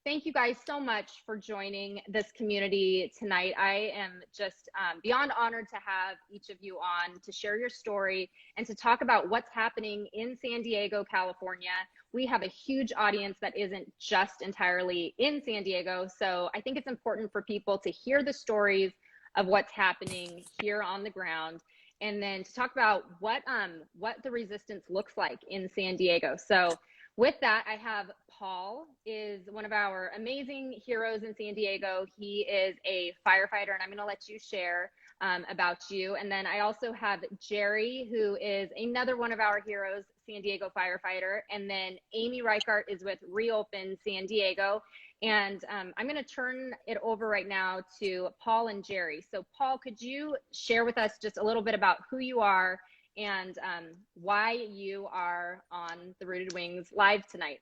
Thank you guys so much for joining this community tonight. I am just beyond honored to have each of you on to share your story and to talk about what's happening in San Diego, California. We have a huge audience that isn't just entirely in San Diego, so I think it's important for people to hear the stories of what's happening here on the ground, and then to talk about what the resistance looks like in San Diego. So with that, I have Paul, is one of our amazing heroes in San Diego. He is a firefighter, and I'm going to let you share about you. And then I also have Jerry, who is another one of our heroes, San Diego firefighter. And then Amy Reichart is with Reopen San Diego. And I'm going to turn it over right now to Paul and Jerry. So Paul, could you share with us just a little bit about who you are and why you are on the Rooted Wings live tonight?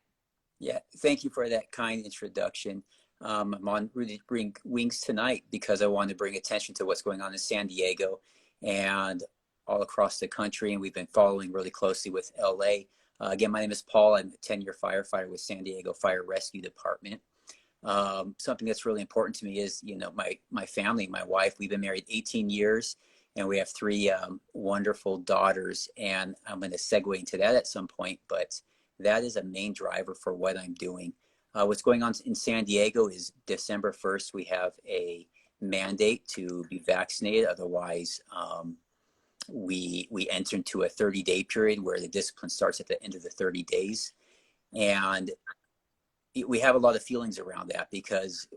Yeah, thank you for that kind introduction. I'm on Rooted Wings tonight because I want to bring attention to what's going on in San Diego and all across the country, and we've been following really closely with LA. Again, my name is Paul. I'm a 10-year firefighter with San Diego Fire Rescue Department. Something that's really important to me is, you know, my family, my wife. We've been married 18 years. And we have three wonderful daughters, and I'm going to segue into that at some point, but that is a main driver for what I'm doing. What's going on in San Diego is December 1st, we have a mandate to be vaccinated. Otherwise, we enter into a 30-day period where the discipline starts at the end of the 30 days. And we have a lot of feelings around that because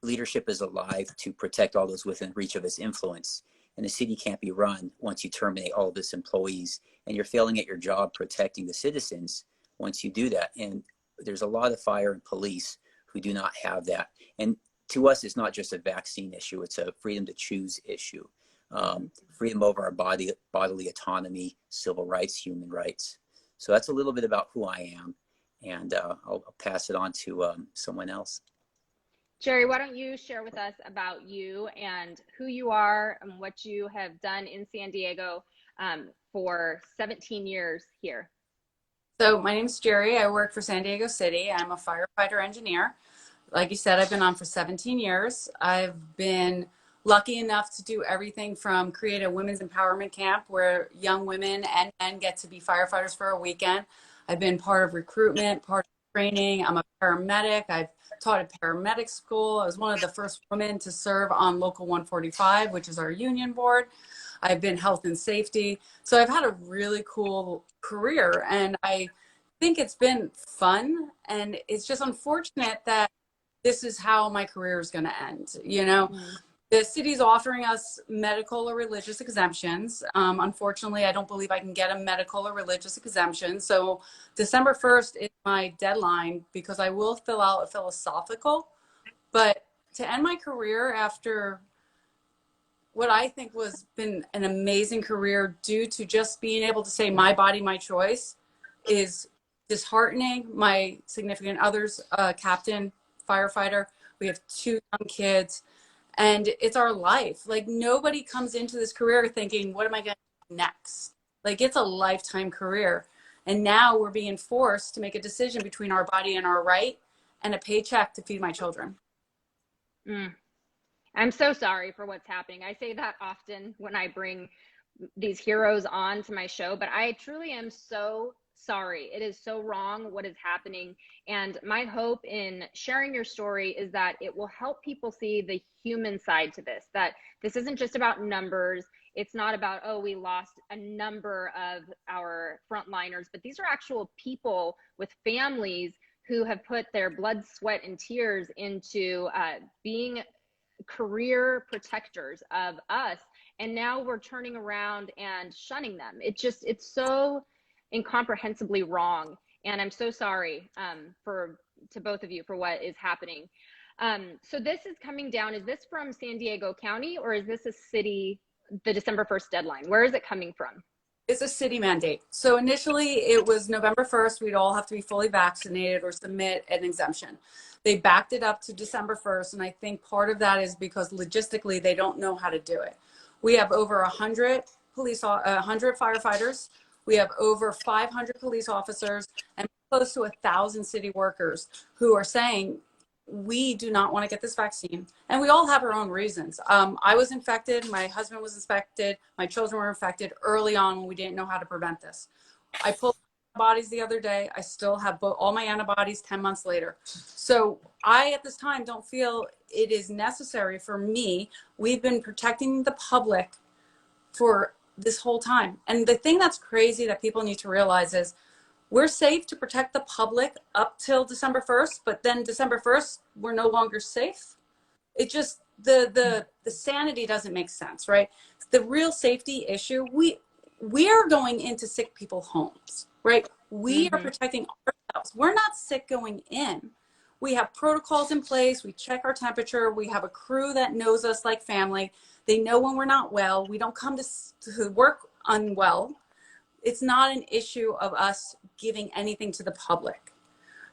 leadership is alive to protect all those within reach of its influence. And the city can't be run once you terminate all of its employees, and you're failing at your job protecting the citizens once you do that. And there's a lot of fire and police who do not have that. And to us, it's not just a vaccine issue, it's a freedom to choose issue. Freedom over our bodily autonomy, civil rights, human rights. So that's a little bit about who I am, and I'll pass it on to someone else. Jerry, why don't you share with us about you and who you are and what you have done in San Diego for 17 years here. So my name is Jerry. I work for San Diego City. I'm a firefighter engineer. Like you said, I've been on for 17 years. I've been lucky enough to do everything from create a women's empowerment camp where young women and men get to be firefighters for a weekend. I've been part of recruitment, part of training. I'm a paramedic. I've taught at paramedic school. I was one of the first women to serve on Local 145, which is our union board. I've been health and safety. So I've had a really cool career, and I think it's been fun. And it's just unfortunate that this is how my career is going to end. You know, the city's offering us medical or religious exemptions. Unfortunately, I don't believe I can get a medical or religious exemption. So December 1st is my deadline because I will fill out a philosophical. But to end my career after what I think was been an amazing career due to just being able to say my body, my choice is disheartening. My significant other's captain, firefighter. We have 2 young kids. And it's our life. Like, nobody comes into this career thinking, what am I going to do next? Like, it's a lifetime career. And now we're being forced to make a decision between our body and our right and a paycheck to feed my children. I'm so sorry for what's happening. I say that often when I bring these heroes on to my show, but I truly am so sorry. It is so wrong what is happening. And my hope in sharing your story is that it will help people see the human side to this, that this isn't just about numbers. It's not about, oh, we lost a number of our frontliners, but these are actual people with families who have put their blood, sweat, and tears into being career protectors of us. And now we're turning around and shunning them. It's so incomprehensibly wrong, and I'm so sorry to both of you for what is happening. So this is coming down. Is this from San Diego County, or is this a city, the December 1st deadline? Where is it coming from? It's a city mandate. So initially it was November 1st. We'd all have to be fully vaccinated or submit an exemption. They backed it up to December 1st. And I think part of that is because logistically they don't know how to do it. We have over 100 firefighters. We have over 500 police officers and close to 1,000 city workers who are saying, we do not want to get this vaccine. And we all have our own reasons. I was infected. My husband was infected. My children were infected early on when we didn't know how to prevent this. I pulled antibodies the other day. I still have all my antibodies 10 months later. So I, at this time, don't feel it is necessary for me. We've been protecting the public for this whole time. And the thing that's crazy that people need to realize is we're safe to protect the public up till December 1st, but then December 1st, we're no longer safe. It just, the sanity doesn't make sense, right? The real safety issue, we are going into sick people's homes, right? We are protecting ourselves. We're not sick going in. We have protocols in place. We check our temperature. We have a crew that knows us like family. They know when we're not well. We don't come to work unwell. It's not an issue of us giving anything to the public.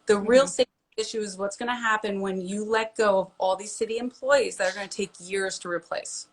The real safety issue is what's going to happen when you let go of all these city employees that are going to take years to replace.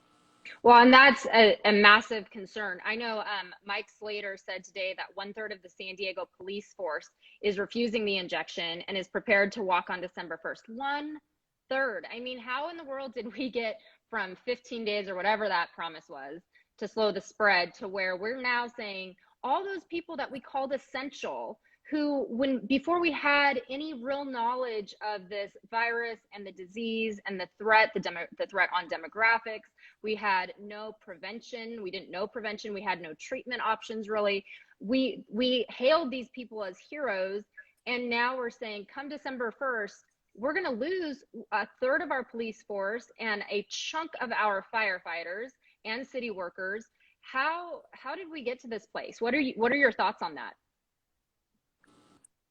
Well, and that's a massive concern. I know Mike Slater said today that 1/3 of the San Diego police force is refusing the injection and is prepared to walk on December 1st. 1/3. I mean, how in the world did we get from 15 days or whatever that promise was to slow the spread to where we're now saying all those people that we called essential, who before we had any real knowledge of this virus and the disease and the threat on demographics, we had no prevention. We didn't know prevention. We had no treatment options, really. We hailed these people as heroes. And now we're saying, come December 1st, we're going to lose 1/3 of our police force and a chunk of our firefighters and city workers. How did we get to this place? What are your thoughts on that?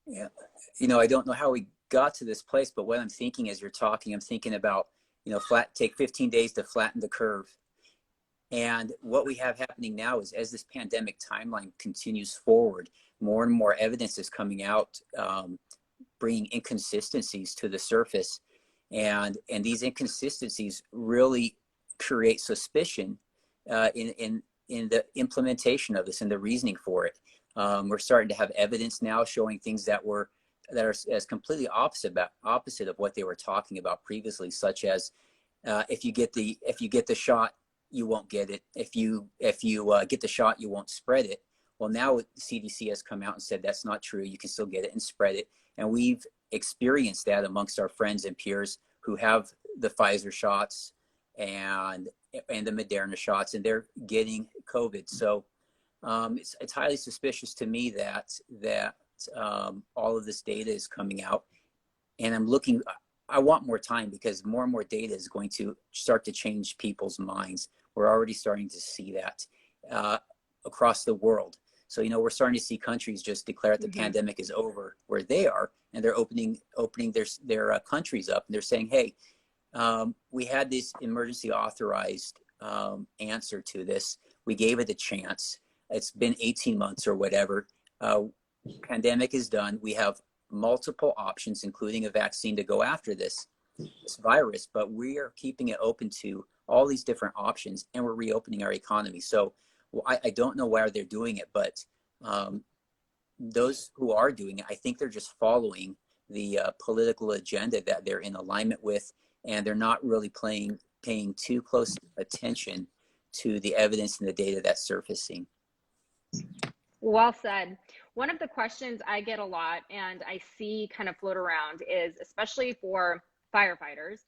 Yeah, you know, I don't know how we got to this place, but what I'm thinking as you're talking, I'm thinking about, you know, take 15 days to flatten the curve. And what we have happening now is, as this pandemic timeline continues forward, more and more evidence is coming out, bringing inconsistencies to the surface. And these inconsistencies really create suspicion in the implementation of this and the reasoning for it. We're starting to have evidence now showing things that are as completely opposite of what they were talking about previously, such as if you get the shot, you won't get it. If you get the shot, you won't spread it. Well, now the CDC has come out and said that's not true. You can still get it and spread it. And we've experienced that amongst our friends and peers who have the Pfizer shots and the Moderna shots, and they're getting COVID. So it's highly suspicious to me that all of this data is coming out, and I want more time, because more and more data is going to start to change people's minds. We're already starting to see that across the world. So, you know, we're starting to see countries just declare the pandemic is over where they are, and they're opening their countries up, and they're saying, hey, we had this emergency authorized answer to this. We gave it a chance. It's been 18 months or whatever. Pandemic is done. We have multiple options, including a vaccine, to go after this virus, but we are keeping it open to all these different options, and we're reopening our economy. So I don't know why they're doing it, but those who are doing it, I think they're just following the political agenda that they're in alignment with, and they're not really paying too close attention to the evidence and the data that's surfacing. Well said. One of the questions I get a lot and I see kind of float around is, especially for firefighters,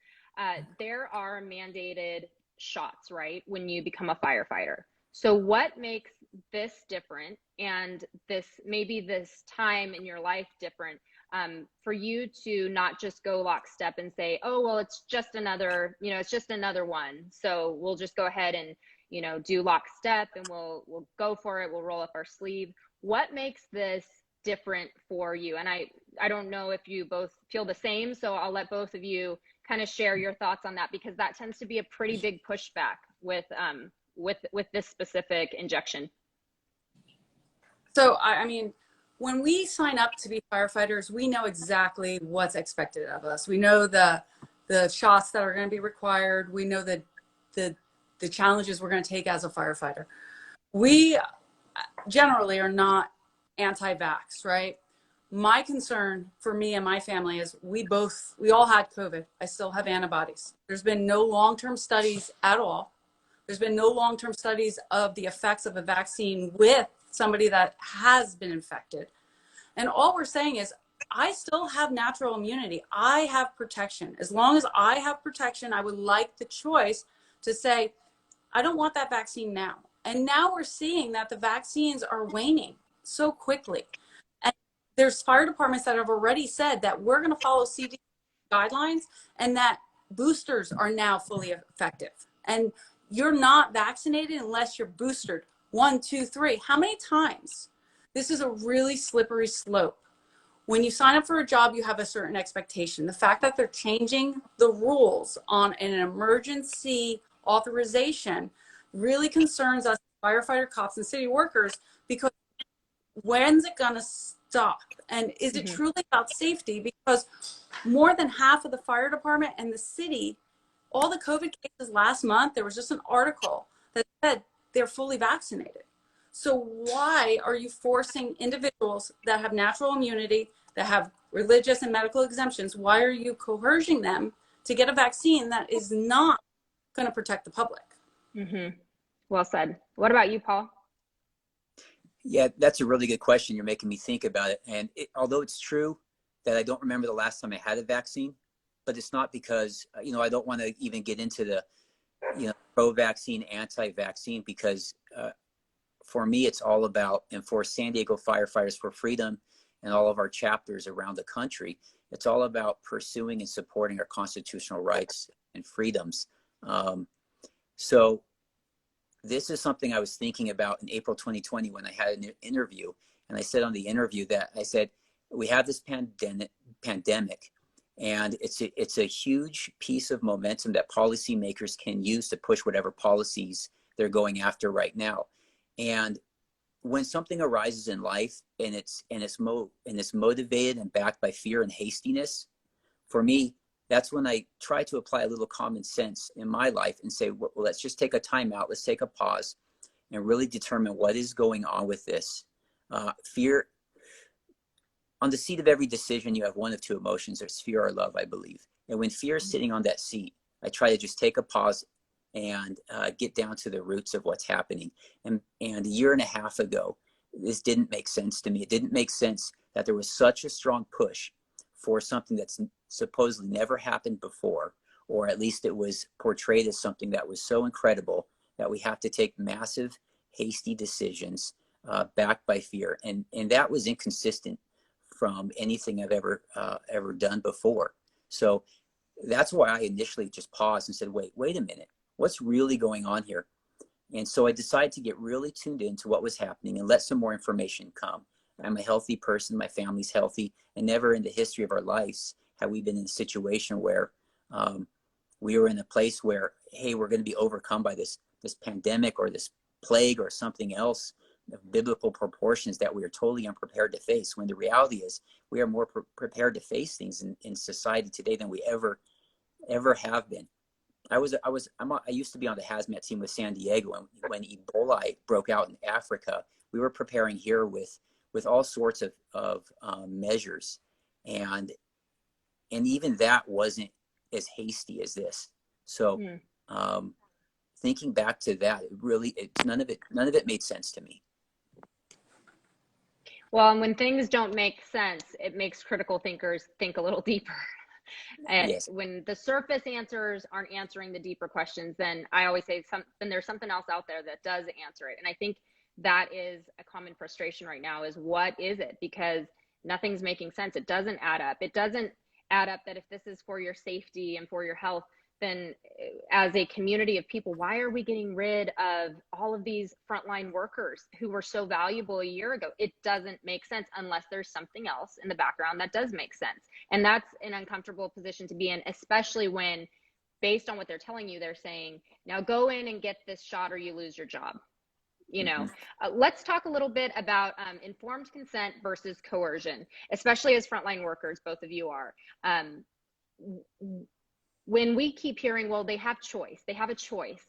there are mandated shots, right, when you become a firefighter. So what makes this different, and maybe this time in your life different, for you to not just go lockstep and say, oh, well, it's just another one. So we'll just go ahead and, you know, do lockstep, and we'll go for it. We'll roll up our sleeve. What makes this different for you? And I don't know if you both feel the same, so I'll let both of you kind of share your thoughts on that, because that tends to be a pretty big pushback with this specific injection. So, I mean, when we sign up to be firefighters, we know exactly what's expected of us. We know the shots that are going to be required. We know the challenges we're going to take as a firefighter. We generally are not anti-vax, right? My concern for me and my family is we all had COVID. I still have antibodies. There's been no long-term studies at all. There's been no long-term studies of the effects of a vaccine with somebody that has been infected. And all we're saying is, I still have natural immunity. I have protection. As long as I have protection, I would like the choice to say, I don't want that vaccine now. And now we're seeing that the vaccines are waning so quickly. And there's fire departments that have already said that we're going to follow CDC guidelines and that boosters are now fully effective. And you're not vaccinated unless you're boosted. 1, 2, 3. How many times? This is a really slippery slope. When you sign up for a job, you have a certain expectation. The fact that they're changing the rules on an emergency authorization really concerns us firefighter, cops, and city workers, because when's it going to stop? And is it truly about safety? Because more than half of the fire department and the city, all the COVID cases last month, there was just an article that said they're fully vaccinated. So why are you forcing individuals that have natural immunity, that have religious and medical exemptions, why are you coercing them to get a vaccine that is not going to protect the public? Well said. What about you, Paul? Yeah, that's a really good question. You're making me think about it. And although it's true that I don't remember the last time I had a vaccine, but it's not because, I don't want to even get into the, pro-vaccine, anti-vaccine, because for me, it's all about, and for San Diego Firefighters for Freedom and all of our chapters around the country, it's all about pursuing and supporting our constitutional rights and freedoms. So this is something I was thinking about in April 2020 when I had an interview. And I said on the interview that I said, we have this pandemic, and it's a huge piece of momentum that policymakers can use to push whatever policies they're going after right now. And when something arises in life and it's motivated and backed by fear and hastiness, for me, that's when I try to apply a little common sense in my life and say, well, let's just take a time out. Let's take a pause and really determine what is going on with this. Fear, on the seat of every decision, you have one of two emotions. There's fear or love, I believe. And when fear is sitting on that seat, I try to just take a pause and get down to the roots of what's happening. And a year and a half ago, this didn't make sense to me. It didn't make sense that there was such a strong push for something that's supposedly never happened before, or at least it was portrayed as something that was so incredible that we have to take massive, hasty decisions backed by fear. And that was inconsistent from anything I've ever done before. So that's why I initially just paused and said, wait a minute, what's really going on here? And so I decided to get really tuned into what was happening and let some more information come. I'm a healthy person, my family's healthy, and never in the history of our lives have we been in a situation where we were in a place where, hey, we're going to be overcome by this pandemic or this plague or something else of biblical proportions that we are totally unprepared to face, when the reality is we are more prepared to face things in society today than we ever have been. I used to be on the hazmat team with San Diego, and when Ebola broke out in Africa, we were preparing here with all sorts of measures, and even that wasn't as hasty as this. So thinking back to that, none of it made sense to me. Well, and when things don't make sense, it makes critical thinkers think a little deeper. And Yes. when the surface answers aren't answering the deeper questions, then I always say then there's something else out there that does answer it. And I think that is a common frustration right now, is what is it? Because nothing's making sense. It doesn't add up. It doesn't add up that if this is for your safety and for your health, then as a community of people, why are we getting rid of all of these frontline workers who were so valuable a year ago? It doesn't make sense unless there's something else in the background that does make sense. And that's an uncomfortable position to be in, especially when, based on what they're telling you, they're saying, now go in and get this shot or you lose your job. Let's talk a little bit about informed consent versus coercion, especially as frontline workers, both of you are. When we keep hearing, well, they have a choice,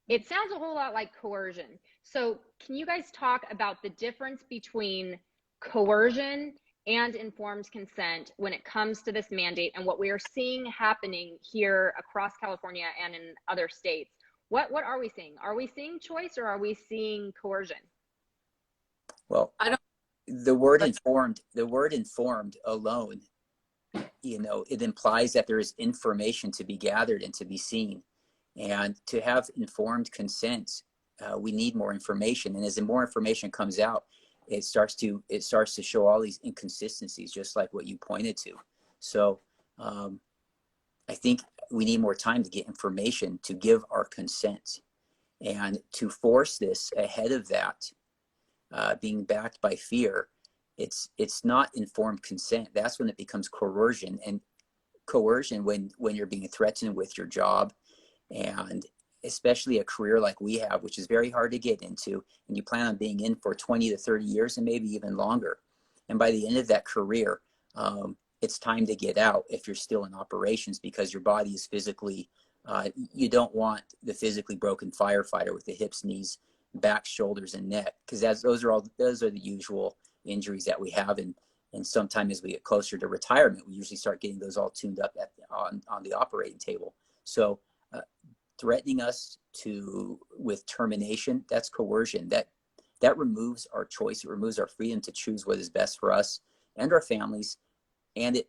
it sounds a whole lot like coercion. So can you guys talk about the difference between coercion and informed consent when it comes to this mandate and what we are seeing happening here across California and in other states? What are we seeing? Are we seeing choice or are we seeing coercion? Well, I don't. the word informed alone, you know, it implies that there is information to be gathered and to be seen. And to have informed consent, we need more information. And as the more information comes out, it starts to show all these inconsistencies, just like what you pointed to. So I think we need more time to get information to give our consent, and to force this ahead of that, being backed by fear. It's not informed consent. That's when it becomes coercion, and coercion when you're being threatened with your job, and especially a career like we have, which is very hard to get into, and you plan on being in for 20 to 30 years and maybe even longer. And by the end of that career, it's time to get out if you're still in operations, because your body is physically, you don't want the physically broken firefighter with the hips, knees, back, shoulders, and neck, because those are the usual injuries that we have. And sometime as we get closer to retirement, we usually start getting those all tuned up on the operating table. So threatening us with termination, that's coercion. That removes our choice. It removes our freedom to choose what is best for us and our families. And it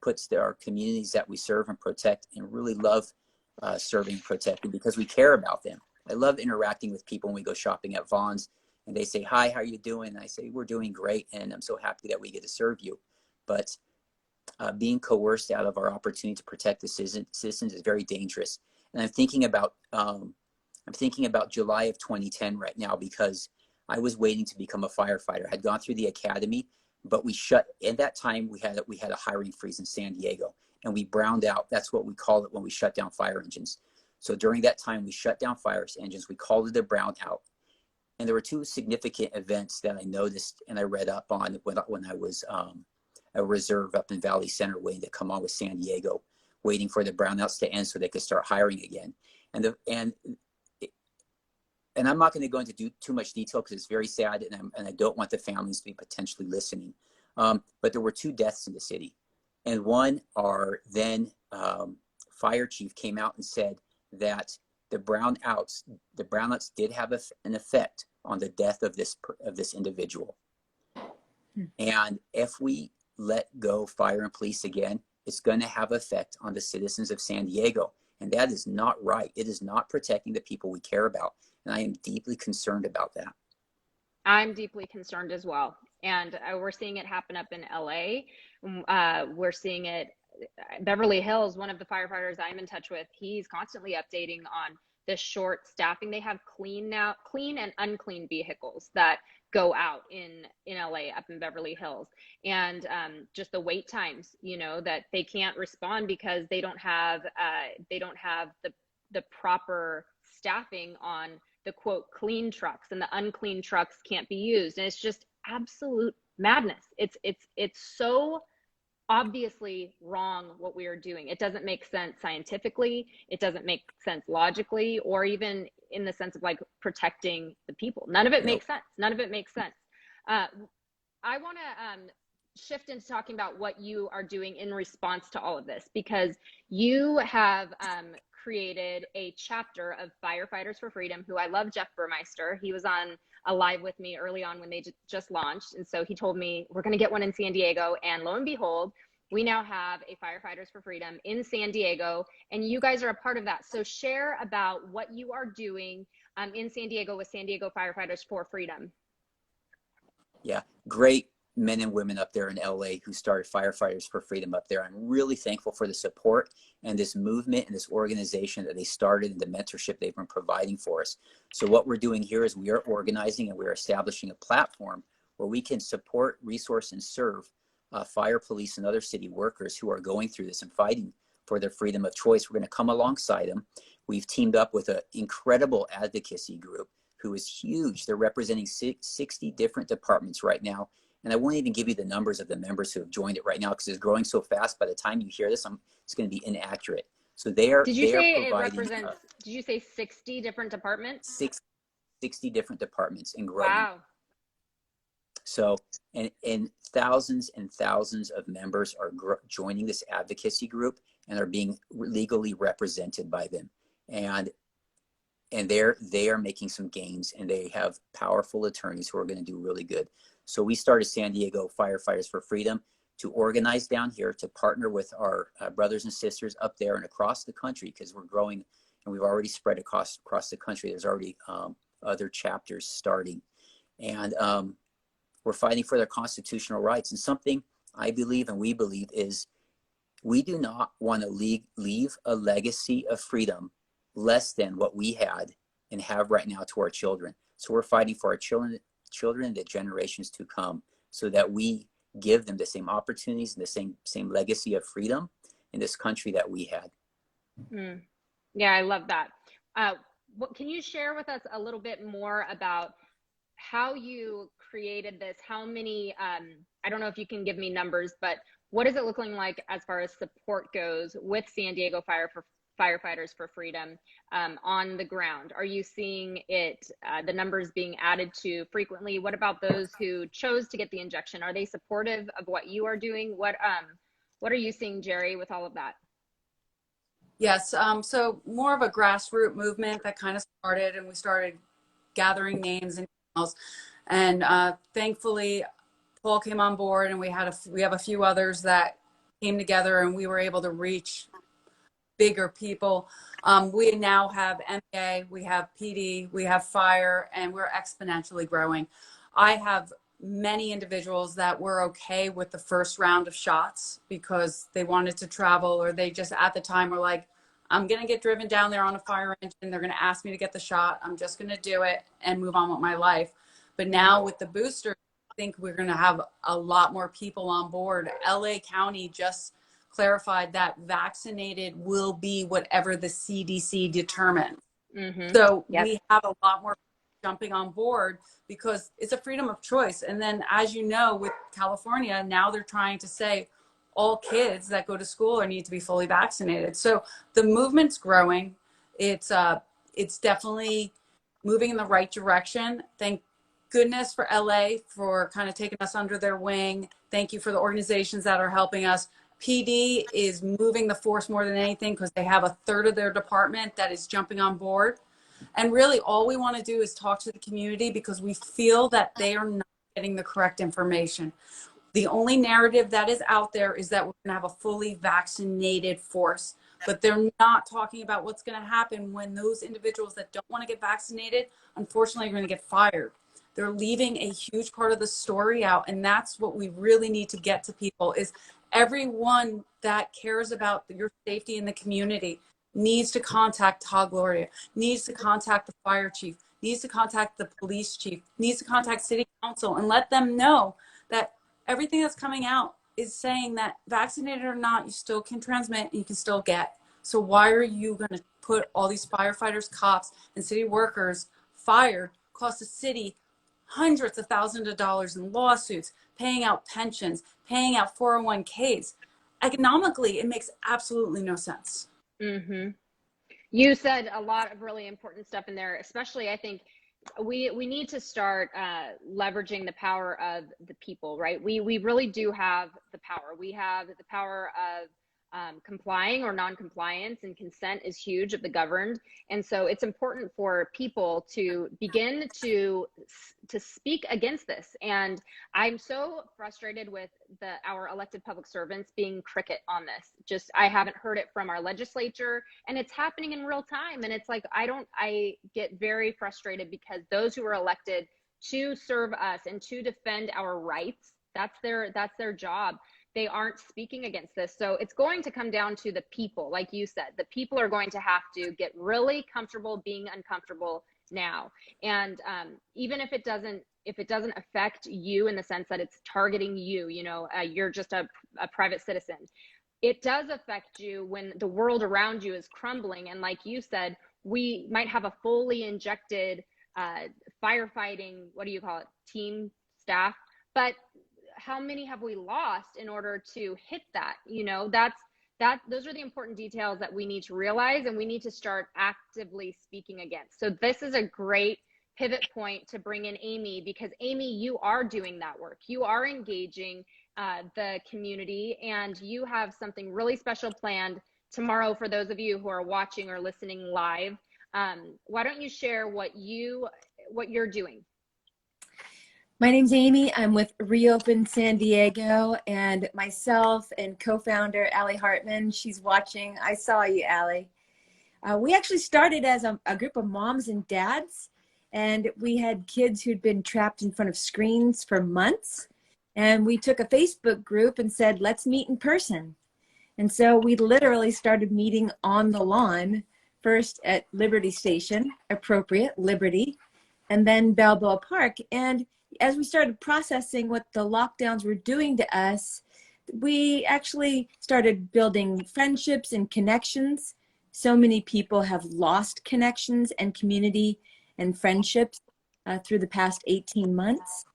puts our communities that we serve and protect and really love serving and protecting, because we care about them. I love interacting with people when we go shopping at Vaughn's and they say, "Hi, how are you doing?" And I say, "We're doing great, and I'm so happy that we get to serve you." But being coerced out of our opportunity to protect the citizens is very dangerous. And I'm thinking about July of 2010 right now, because I was waiting to become a firefighter. I had gone through the academy, but at that time we had a hiring freeze in San Diego, and we browned out. That's what we call it when we shut down fire engines. So during that time, we shut down fire engines. We called it a brown out. And there were two significant events that I noticed and I read up on when I was a reserve up in Valley Center, waiting to come on with San Diego, waiting for the brownouts to end so they could start hiring again. And I'm not going to go into too much detail because it's very sad, and I don't want the families to be potentially listening. But there were two deaths in the city, and one, our then fire chief came out and said that the brownouts did have an effect on the death of this individual. And if we let go fire and police again, it's going to have effect on the citizens of San Diego. And that is not right. It is not protecting the people we care about. And I am deeply concerned about that. I'm deeply concerned as well. And we're seeing it happen up in LA. We're seeing it, Beverly Hills, one of the firefighters I'm in touch with, he's constantly updating on the short staffing. They have clean and unclean vehicles that go out in LA, up in Beverly Hills, and just the wait times, that they can't respond because they don't have the proper staffing on the quote clean trucks, and the unclean trucks can't be used. And it's just absolute madness. It's so obviously wrong what we are doing. It doesn't make sense scientifically. It doesn't make sense logically, or even in the sense of like protecting the people. None of it makes sense. None of it makes sense. I want to shift into talking about what you are doing in response to all of this, because you have created a chapter of Firefighters for Freedom, who I love, Jeff Burmeister. He was on a live with me early on when they just launched. And so he told me, we're going to get one in San Diego. And lo and behold, we now have a Firefighters for Freedom in San Diego, and you guys are a part of that. So share about what you are doing in San Diego with San Diego Firefighters for Freedom. Yeah, great men and women up there in LA who started Firefighters for Freedom up there. I'm really thankful for the support and this movement and this organization that they started, and the mentorship they've been providing for us. So what we're doing here is we are organizing and we're establishing a platform where we can support, resource, and serve fire, police, and other city workers who are going through this and fighting for their freedom of choice. We're going to come alongside them. We've teamed up with an incredible advocacy group who is huge. They're representing 60 different departments right now. And I won't even give you the numbers of the members who have joined it right now, because it's growing so fast. By the time you hear this, it's going to be inaccurate. So they are Did you say providing, it represents, did you say 60 different departments? 60 different departments and growing. Wow. So, and thousands and thousands of members are joining this advocacy group and are being legally represented by them. And they are making some gains, and they have powerful attorneys who are going to do really good. So we started San Diego Firefighters for Freedom to organize down here, to partner with our brothers and sisters up there and across the country, because we're growing and we've already spread across the country. There's already other chapters starting, and we're fighting for their constitutional rights. And something I believe and we believe is we do not want to leave a legacy of freedom less than what we had and have right now to our children. So we're fighting for our children and the generations to come, so that we give them the same opportunities and the same legacy of freedom in this country that we had. Yeah, I love that. Can you share with us a little bit more about how you created this? How many, I don't know if you can give me numbers, but what is it looking like as far as support goes with San Diego Firefighters for Freedom on the ground? Are you seeing it, the numbers being added to frequently? What about those who chose to get the injection? Are they supportive of what you are doing? What are you seeing, Jerry, with all of that? Yes, so more of a grassroots movement that kind of started, and we started gathering names and emails, and thankfully Paul came on board, and we have a few others that came together, and we were able to reach bigger people. We now have MA, we have PD, we have fire, and we're exponentially growing. I have many individuals that were okay with the first round of shots because they wanted to travel, or they just at the time were like, I'm going to get driven down there on a fire engine. They're going to ask me to get the shot. I'm just going to do it and move on with my life. But now with the booster, I think we're going to have a lot more people on board. LA County just clarified that vaccinated will be whatever the CDC determines. So we have a lot more jumping on board because it's a freedom of choice. And then, as you know, with California, now they're trying to say all kids that go to school need to be fully vaccinated. So the movement's growing. It's definitely moving in the right direction. Thank goodness for LA for kind of taking us under their wing. Thank you for the organizations that are helping us. PD is moving the force more than anything because they have a third of their department that is jumping on board. And really all we want to do is talk to the community because we feel that they are not getting the correct information. The only narrative that is out there is that we're going to have a fully vaccinated force, but they're not talking about what's going to happen when those individuals that don't want to get vaccinated, unfortunately, are going to get fired. They're leaving a huge part of the story out. And that's what we really need to get to people is everyone that cares about your safety in the community needs to contact Todd, Gloria, needs to contact the fire chief, needs to contact the police chief, needs to contact city council and let them know that everything that's coming out is saying that vaccinated or not, you still can transmit and you can still get. So why are you going to put all these firefighters, cops, and city workers fired, cost the city hundreds of thousands of dollars in lawsuits, paying out pensions, paying out 401ks? Economically, it makes absolutely no sense. You said a lot of really important stuff in there, especially I think we need to start leveraging the power of the people, right? We really do have the power. We have the power of complying or non-compliance, and consent is huge of the governed. And so it's important for people to begin to speak against this. And I'm so frustrated with our elected public servants being cricket on this. Just, I haven't heard it from our legislature, and it's happening in real time. And it's like, I get very frustrated because those who are elected to serve us and to defend our rights, that's their job. They aren't speaking against this. So it's going to come down to the people. Like you said, the people are going to have to get really comfortable being uncomfortable now. And even if it doesn't affect you in the sense that it's targeting you, you're just a private citizen, it does affect you when the world around you is crumbling. And like you said, we might have a fully injected firefighting, what do you call it, team staff, but how many have we lost in order to hit that? Those are the important details that we need to realize, and we need to start actively speaking against. So this is a great pivot point to bring in Amy, because Amy, you are doing that work. You are engaging the community, and you have something really special planned tomorrow for those of you who are watching or listening live. Why don't you share what you're doing? My name's Amy. I'm with Reopen San Diego, and myself and co-founder Allie Hartman. She's watching. I saw you, Allie. We actually started as a group of moms and dads, and we had kids who'd been trapped in front of screens for months. And we took a Facebook group and said, let's meet in person. And so we literally started meeting on the lawn, first at Liberty Station, appropriate, Liberty, and then Balboa Park. And as we started processing what the lockdowns were doing to us, we actually started building friendships and connections. So many people have lost connections and community and friendships through the past 18 months.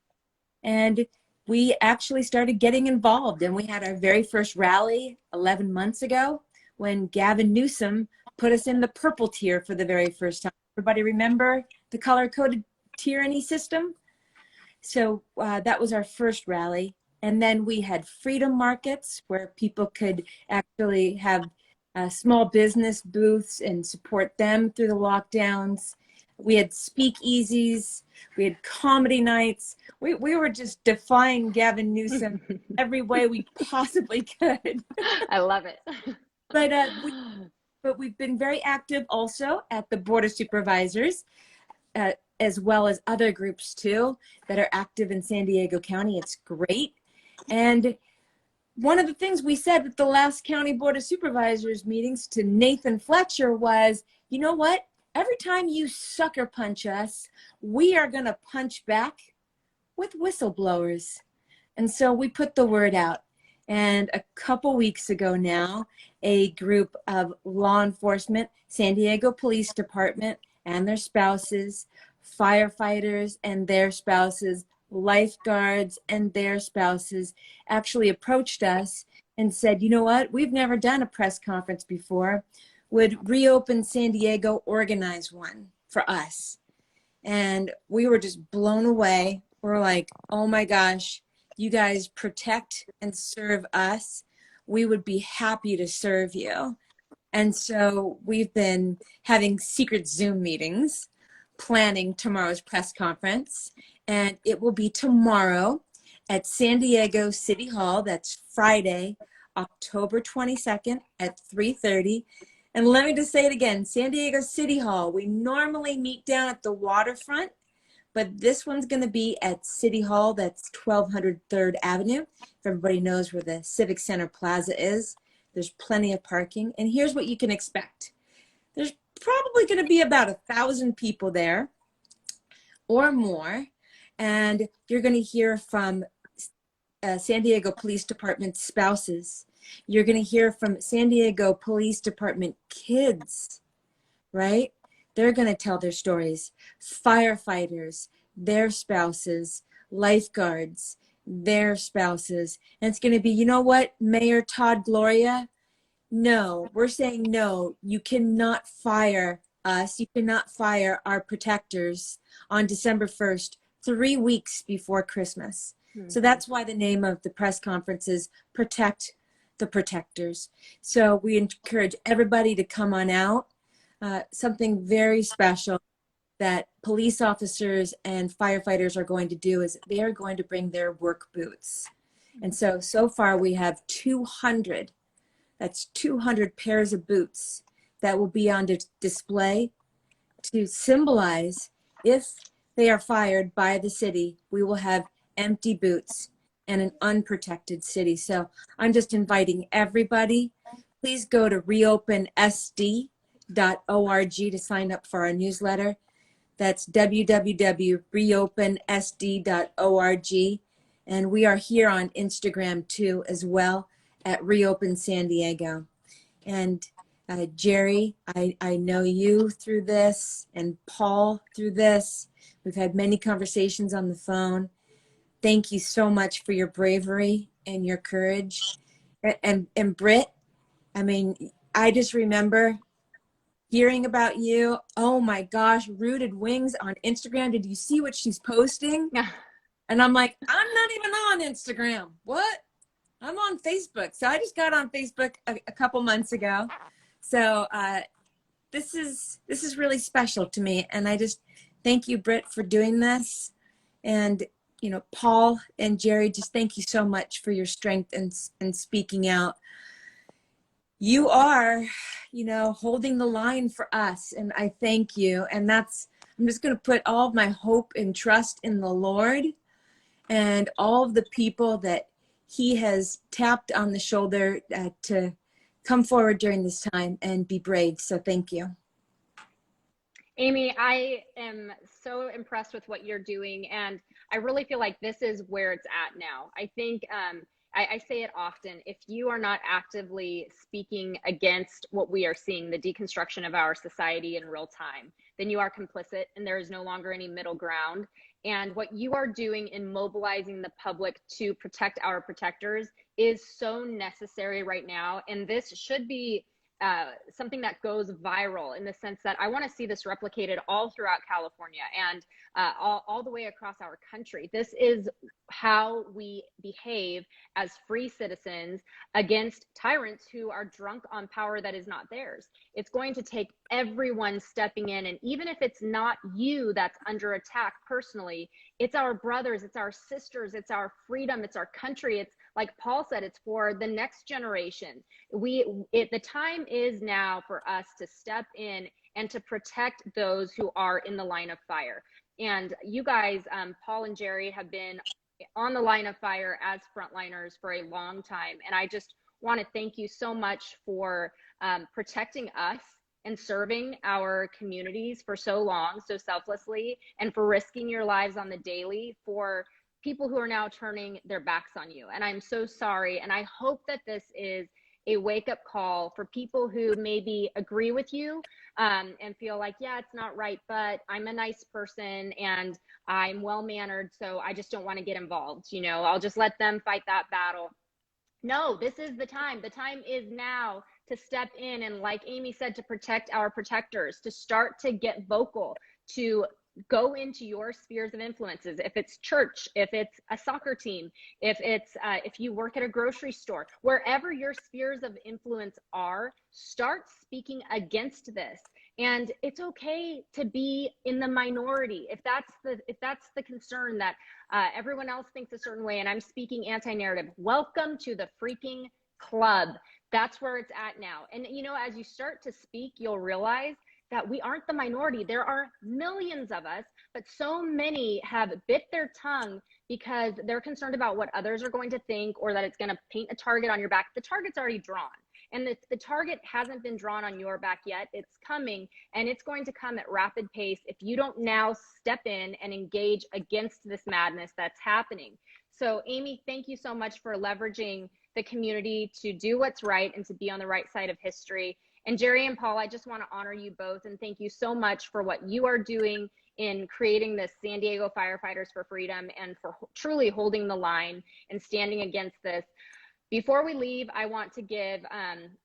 And we actually started getting involved, and we had our very first rally 11 months ago when Gavin Newsom put us in the purple tier for the very first time. Everybody remember the color-coded tyranny system? So that was our first rally. And then we had freedom markets where people could actually have small business booths and support them through the lockdowns. We had speakeasies, we had comedy nights. We were just defying Gavin Newsom every way we possibly could. I love it. But we've been very active also at the Board of Supervisors, as well as other groups too that are active in San Diego County. It's great. And one of the things we said at the last County Board of Supervisors meetings to Nathan Fletcher was, you know what? Every time you sucker punch us, we are going to punch back with whistleblowers. And so we put the word out. And a couple weeks ago now, a group of law enforcement, San Diego Police Department and their spouses, firefighters and their spouses, lifeguards and their spouses actually approached us and said, you know what? We've never done a press conference before. Would Reopen San Diego organize one for us? And we were just blown away. We're like, oh my gosh, you guys protect and serve us. We would be happy to serve you. And so we've been having secret Zoom meetings, planning tomorrow's press conference. And it will be tomorrow at San Diego City Hall. That's Friday, October 22nd at 3:30. And let me just say it again, San Diego City Hall. We normally meet down at the waterfront, but this one's going to be at City Hall. That's 1200 Third Avenue. If everybody knows where the Civic Center Plaza is, there's plenty of parking. And here's what you can expect. There's probably going to be about 1,000 people there or more. And you're going to hear from San Diego Police Department spouses. You're going to hear from San Diego Police Department kids, right? They're going to tell their stories. Firefighters, their spouses, lifeguards, their spouses. And it's going to be, you know what, Mayor Todd, Gloria? No, we're saying no, you cannot fire us. You cannot fire our protectors on December 1st, 3 weeks before Christmas. So that's why the name of the press conference is Protect the Protectors. So we encourage everybody to come on out. Something very special that police officers and firefighters are going to do is they are going to bring their work boots. And so far we have 200, that's 200 pairs of boots that will be on display to symbolize if they are fired by the city, we will have empty boots and an unprotected city. So I'm just inviting everybody, please go to reopensd.org to sign up for our newsletter. That's www.reopensd.org. And we are here on Instagram too, as well, at Reopen San Diego. And Jerry, I know you through this, and Paul through this. We've had many conversations on the phone. Thank you so much for your bravery and your courage. And Britt, I mean, I just remember hearing about you. Oh my gosh, Rooted Wings on Instagram. Did you see what she's posting? And I'm like, I'm not even on Instagram. What? I'm on Facebook. So I just got on Facebook a couple months ago. So this is really special to me. And I just thank you, Britt, for doing this. And, you know, Paul and Jerry, just thank you so much for your strength and speaking out. You are, you know, holding the line for us. And I thank you. And I'm just going to put all of my hope and trust in the Lord and all of the people that he has tapped on the shoulder to come forward during this time and be brave. So thank you. Amy, I am so impressed with what you're doing, and I really feel like this is where it's at now. I think I say it often, if you are not actively speaking against what we are seeing, the deconstruction of our society in real time, then you are complicit and there is no longer any middle ground. And what you are doing in mobilizing the public to protect our protectors is so necessary right now. And this should be something that goes viral, in the sense that I want to see this replicated all throughout California and all the way across our country. This is how we behave as free citizens against tyrants who are drunk on power that is not theirs. It's going to take everyone stepping in. And even if it's not you that's under attack personally, it's our brothers, it's our sisters, it's our freedom, it's our country. It's like Paul said, it's for the next generation. The time is now for us to step in and to protect those who are in the line of fire. And you guys, Paul and Jerry, have been on the line of fire as frontliners for a long time. And I just want to thank you so much for protecting us and serving our communities for so long, so selflessly, and for risking your lives on the daily for people who are now turning their backs on you. And I'm so sorry. And I hope that this is a wake-up call for people who maybe agree with you and feel like, yeah, it's not right, but I'm a nice person and I'm well-mannered, so I just don't want to get involved. You know, I'll just let them fight that battle. No, this is the time. The time is now to step in and, like Amy said, to protect our protectors, to start to get vocal, to go into your spheres of influences. If it's church, if it's a soccer team, if you work at a grocery store, wherever your spheres of influence are, start speaking against this. And it's okay to be in the minority. If that's the concern, that everyone else thinks a certain way and I'm speaking anti-narrative, welcome to the freaking club. That's where it's at now. And you know, as you start to speak, you'll realize that we aren't the minority. There are millions of us, but so many have bit their tongue because they're concerned about what others are going to think, or that it's going to paint a target on your back. The target's already drawn, and the target hasn't been drawn on your back yet. It's coming, and it's going to come at rapid pace if you don't now step in and engage against this madness that's happening. So Amy, thank you so much for leveraging the community to do what's right and to be on the right side of history. And Jerry and Paul, I just want to honor you both and thank you so much for what you are doing in creating this San Diego Firefighters for Freedom, and for truly holding the line and standing against this. Before we leave, I want to give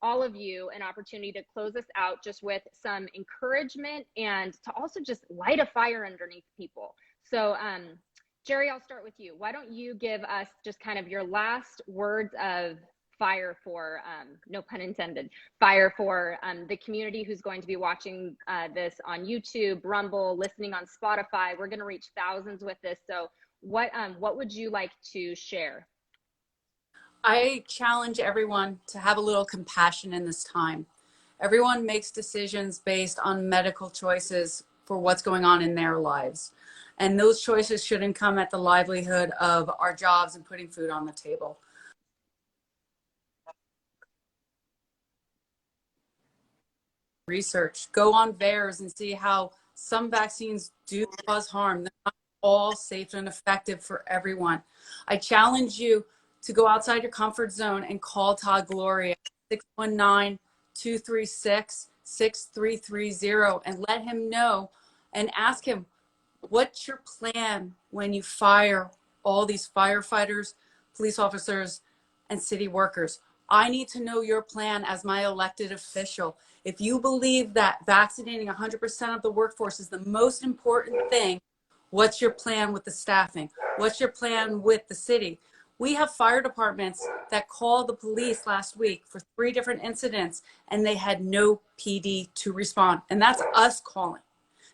all of you an opportunity to close us out just with some encouragement and to also just light a fire underneath people. So Jerry, I'll start with you. Why don't you give us just kind of your last words of fire for, no pun intended, fire for the community who's going to be watching this on YouTube, Rumble, listening on Spotify. We're going to reach thousands with this. So what would you like to share? I challenge everyone to have a little compassion in this time. Everyone makes decisions based on medical choices for what's going on in their lives. And those choices shouldn't come at the livelihood of our jobs and putting food on the table. Research, go on VAERS and see how some vaccines do cause harm. They're not all safe and effective for everyone. I challenge you to go outside your comfort zone and call Todd Gloria, 619-236-6330, and let him know and ask him, what's your plan when you fire all these firefighters, police officers, and city workers? I need to know your plan as my elected official. If you believe that vaccinating 100% of the workforce is the most important thing, what's your plan with the staffing? What's your plan with the city? We have fire departments that called the police last week for 3 different incidents and they had no PD to respond. And that's us calling.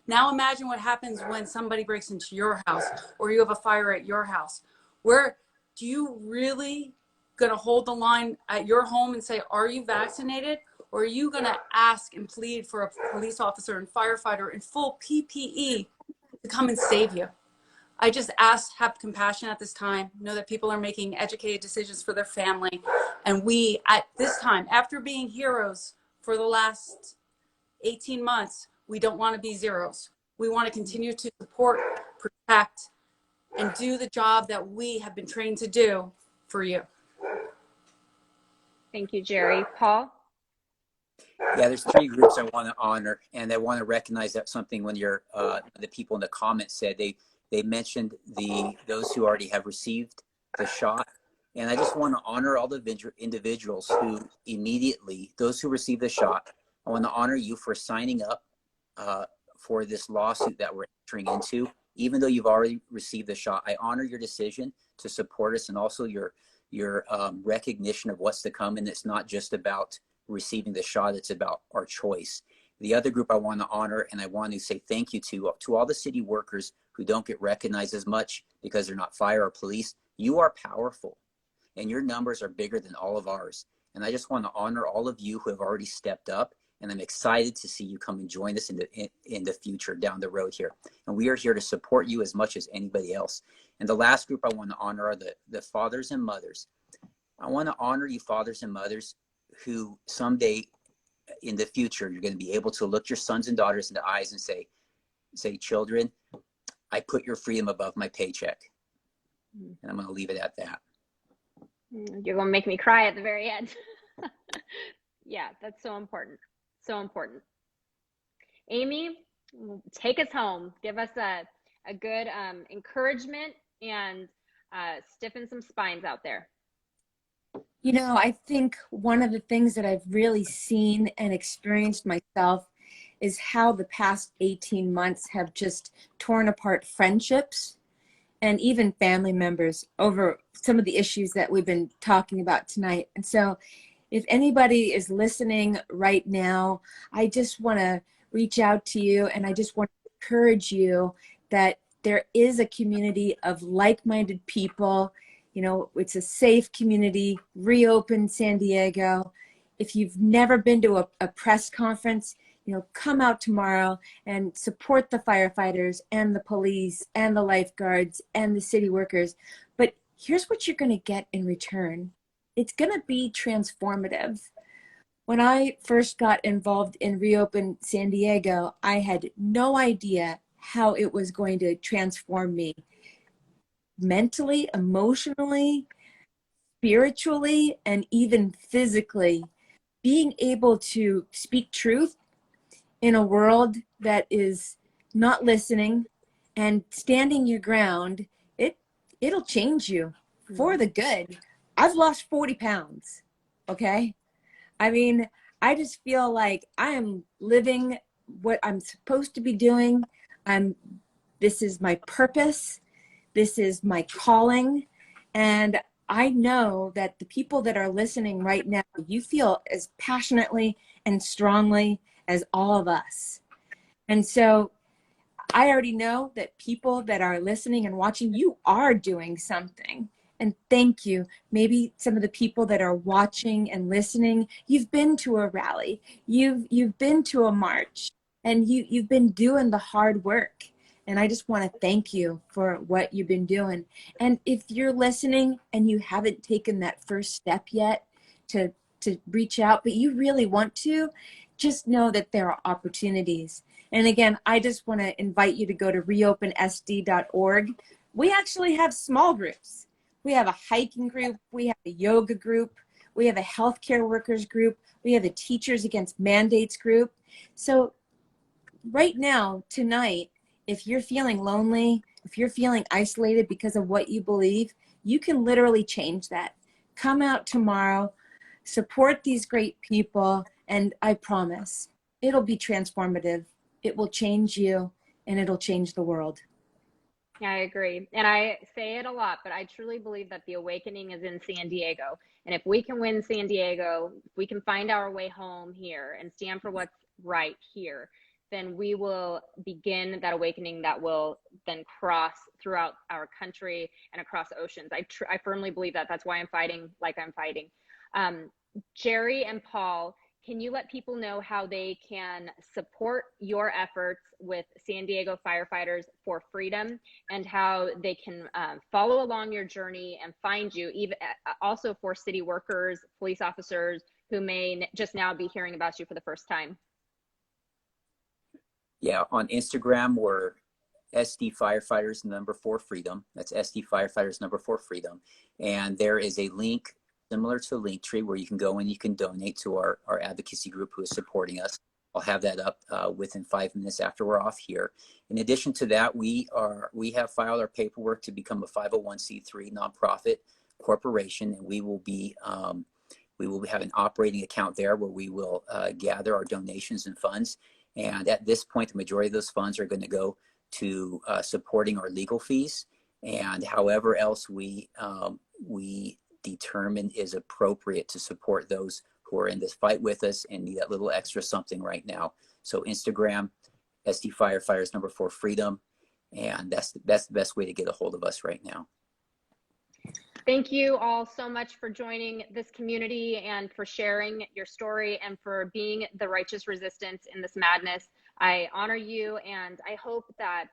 Now imagine what happens when somebody breaks into your house or you have a fire at your house. Where do you really going to hold the line at your home and say, are you vaccinated? Or are you going to ask and plead for a police officer and firefighter in full PPE to come and save you? I just ask, have compassion at this time, know that people are making educated decisions for their family. And we, at this time, after being heroes for the last 18 months, we don't want to be zeros. We want to continue to support, protect, and do the job that we have been trained to do for you. Thank you, Jerry. Paul? Yeah, there's 3 groups I want to honor, and I want to recognize that something when you're the people in the comments said they mentioned those who already have received the shot, and I just want to honor all the individuals who immediately, those who received the shot. I want to honor you for signing up for this lawsuit that we're entering into, even though you've already received the shot. I honor your decision to support us and also your recognition of what's to come, and it's not just about receiving the shot, it's about our choice. The other group I want to honor, and I want to say thank you to all the city workers who don't get recognized as much because they're not fire or police. You are powerful, and your numbers are bigger than all of ours. And I just want to honor all of you who have already stepped up, and I'm excited to see you come and join us in the future down the road here. And we are here to support you as much as anybody else. And the last group I want to honor are the fathers and mothers. I want to honor you fathers and mothers who someday in the future, you're going to be able to look your sons and daughters in the eyes and say, children, I put your freedom above my paycheck. And I'm going to leave it at that. You're going to make me cry at the very end. Yeah, that's so important. So important. Amy, take us home. Give us a good encouragement and stiffen some spines out there. You know, I think one of the things that I've really seen and experienced myself is how the past 18 months have just torn apart friendships and even family members over some of the issues that we've been talking about tonight. And so if anybody is listening right now, I just want to reach out to you and I just want to encourage you that there is a community of like-minded people. You know, it's a safe community. Reopen San Diego. If you've never been to a press conference, you know, come out tomorrow and support the firefighters and the police and the lifeguards and the city workers. But here's what you're going to get in return. It's going to be transformative. When I first got involved in Reopen San Diego, I had no idea how it was going to transform me mentally, emotionally, spiritually, and even physically. Being able to speak truth in a world that is not listening and standing your ground, it'll change you for the good. I've lost 40 pounds, okay? I mean, I just feel like I am living what I'm supposed to be doing. This is my purpose. This is my calling. And I know that the people that are listening right now, you feel as passionately and strongly as all of us. And so I already know that people that are listening and watching, you are doing something. And thank you. Maybe some of the people that are watching and listening, you've been to a rally, you've been to a march, and you've been doing the hard work. And I just want to thank you for what you've been doing. And if you're listening and you haven't taken that first step yet to reach out, but you really want to, just know that there are opportunities. And again, I just want to invite you to go to reopensd.org. We actually have small groups. We have a hiking group. We have a yoga group. We have a healthcare workers group. We have a Teachers Against Mandates group. So right now, tonight, if you're feeling lonely, if you're feeling isolated because of what you believe, you can literally change that. Come out tomorrow, Support these great people, and I promise it'll be transformative. It will change you, and it'll change the world. I agree. And I say it a lot, but I truly believe that the awakening is in San Diego. And if we can win San Diego, if we can find our way home here and stand for what's right here, then we will begin that awakening that will then cross throughout our country and across oceans. I firmly believe that. That's why I'm fighting like I'm fighting. Jerry and Paul, can you let people know how they can support your efforts with San Diego Firefighters for Freedom, and how they can follow along your journey and find you, even also for city workers, police officers who may just now be hearing about you for the first time? Yeah, on Instagram, we're SD Firefighters #4Freedom. That's SD Firefighters #4Freedom. And there is a link similar to Linktree where you can go and you can donate to our advocacy group who is supporting us. I'll have that up within 5 minutes after we're off here. In addition to that, we have filed our paperwork to become a 501c3 nonprofit corporation, and we will have an operating account there where we will gather our donations and funds. And at this point, the majority of those funds are going to go to supporting our legal fees, and however else we determine is appropriate to support those who are in this fight with us and need that little extra something right now. So Instagram, SD Firefighters #4Freedom, and that's the best way to get a hold of us right now. Thank you all so much for joining this community and for sharing your story and for being the righteous resistance in this madness. I honor you, and I hope that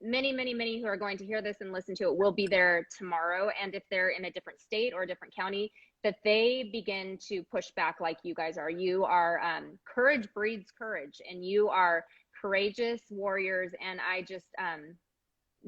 many who are going to hear this and listen to it will be there tomorrow. And if they're in a different state or a different county, that they begin to push back like you guys are. You are, courage breeds courage, and you are courageous warriors. And I just,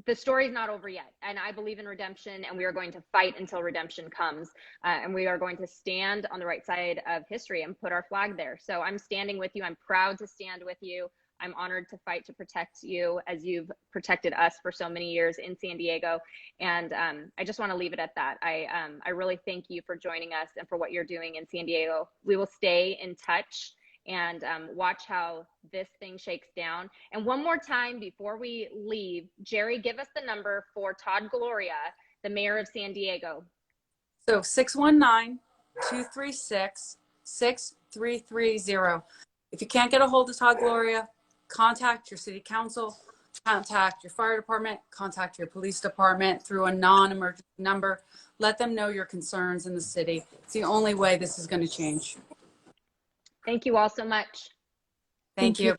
the story's not over yet. And I believe in redemption, and we are going to fight until redemption comes. And we are going to stand on the right side of history and put our flag there. So I'm standing with you. I'm proud to stand with you. I'm honored to fight to protect you as you've protected us for so many years in San Diego. And I just want to leave it at that. I really thank you for joining us and for what you're doing in San Diego. We will stay in touch and watch how this thing shakes down. And one more time before we leave, Jerry, give us the number for Todd Gloria, the mayor of San Diego. So 619-236-6330. If you can't get a hold of Todd Gloria, contact your city council, contact your fire department, contact your police department through a non-emergency number. Let them know your concerns in the city. It's the only way this is going to change. Thank you all so much. Thank you.